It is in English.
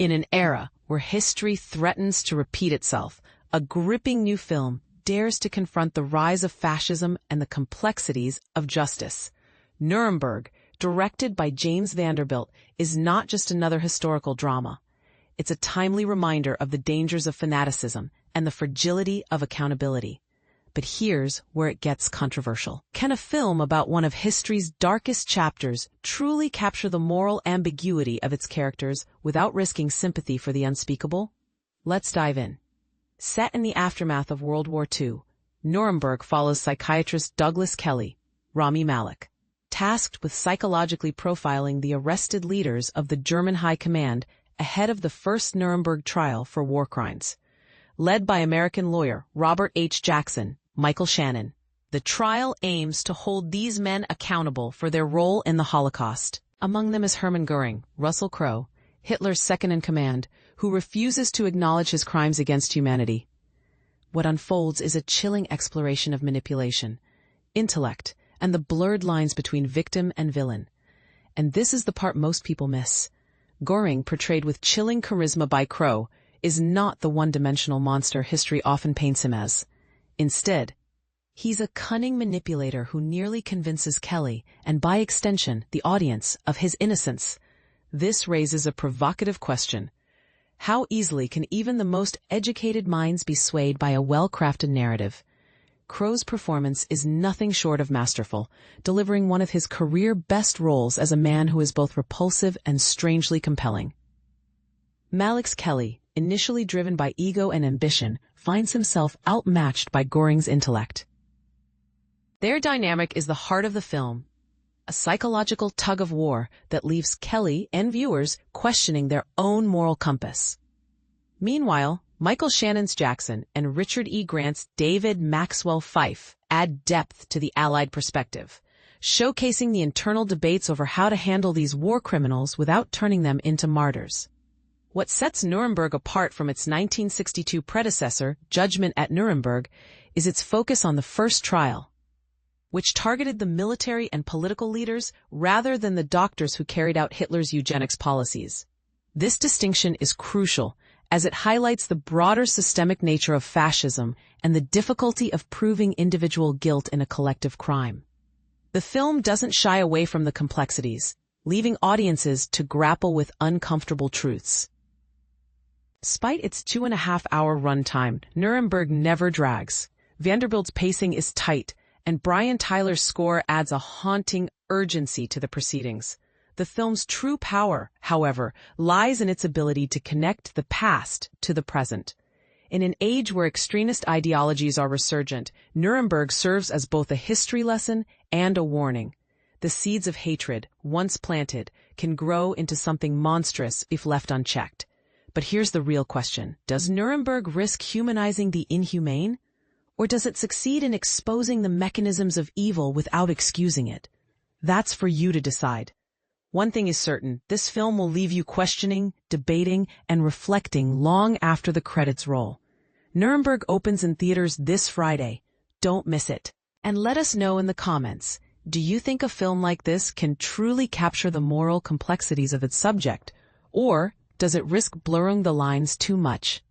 In an era where history threatens to repeat itself, a gripping new film dares to confront the rise of fascism and the complexities of justice. Nuremberg, directed by James Vanderbilt, is not just another historical drama. It's a timely reminder of the dangers of fanaticism and the fragility of accountability. But here's where it gets controversial. Can a film about one of history's darkest chapters truly capture the moral ambiguity of its characters without risking sympathy for the unspeakable? Let's dive in. Set in the aftermath of World War II, Nuremberg follows psychiatrist Douglas Kelley, Rami Malek, tasked with psychologically profiling the arrested leaders of the German High Command ahead of the first Nuremberg trial for war crimes. Led by American lawyer Robert H. Jackson, Michael Shannon, the trial aims to hold these men accountable for their role in the Holocaust. Among them is Hermann Göring, Russell Crowe, Hitler's second-in-command, who refuses to acknowledge his crimes against humanity. What unfolds is a chilling exploration of manipulation, intellect, and the blurred lines between victim and villain. And this is the part most people miss. Göring, portrayed with chilling charisma by Crowe, is not the one-dimensional monster history often paints him as. Instead, he's a cunning manipulator who nearly convinces Kelley, and by extension, the audience, of his innocence. This raises a provocative question. How easily can even the most educated minds be swayed by a well-crafted narrative? Crowe's performance is nothing short of masterful, delivering one of his career best roles as a man who is both repulsive and strangely compelling. Malek's Kelley, initially driven by ego and ambition, finds himself outmatched by Göring's intellect. Their dynamic is the heart of the film, a psychological tug-of-war that leaves Kelley and viewers questioning their own moral compass. Meanwhile, Michael Shannon's Jackson and Richard E. Grant's David Maxwell Fyfe add depth to the Allied perspective, showcasing the internal debates over how to handle these war criminals without turning them into martyrs. What sets Nuremberg apart from its 1962 predecessor, Judgment at Nuremberg, is its focus on the first trial, which targeted the military and political leaders rather than the doctors who carried out Hitler's eugenics policies. This distinction is crucial, as it highlights the broader systemic nature of fascism and the difficulty of proving individual guilt in a collective crime. The film doesn't shy away from the complexities, leaving audiences to grapple with uncomfortable truths. Despite its 2.5-hour runtime, Nuremberg never drags. Vanderbilt's pacing is tight, and Brian Tyler's score adds a haunting urgency to the proceedings. The film's true power, however, lies in its ability to connect the past to the present. In an age where extremist ideologies are resurgent, Nuremberg serves as both a history lesson and a warning. The seeds of hatred, once planted, can grow into something monstrous if left unchecked. But here's the real question. Does Nuremberg risk humanizing the inhumane? Or does it succeed in exposing the mechanisms of evil without excusing it? That's for you to decide. One thing is certain, this film will leave you questioning, debating, and reflecting long after the credits roll. Nuremberg opens in theaters this Friday. Don't miss it. And let us know in the comments, do you think a film like this can truly capture the moral complexities of its subject? Or does it risk blurring the lines too much?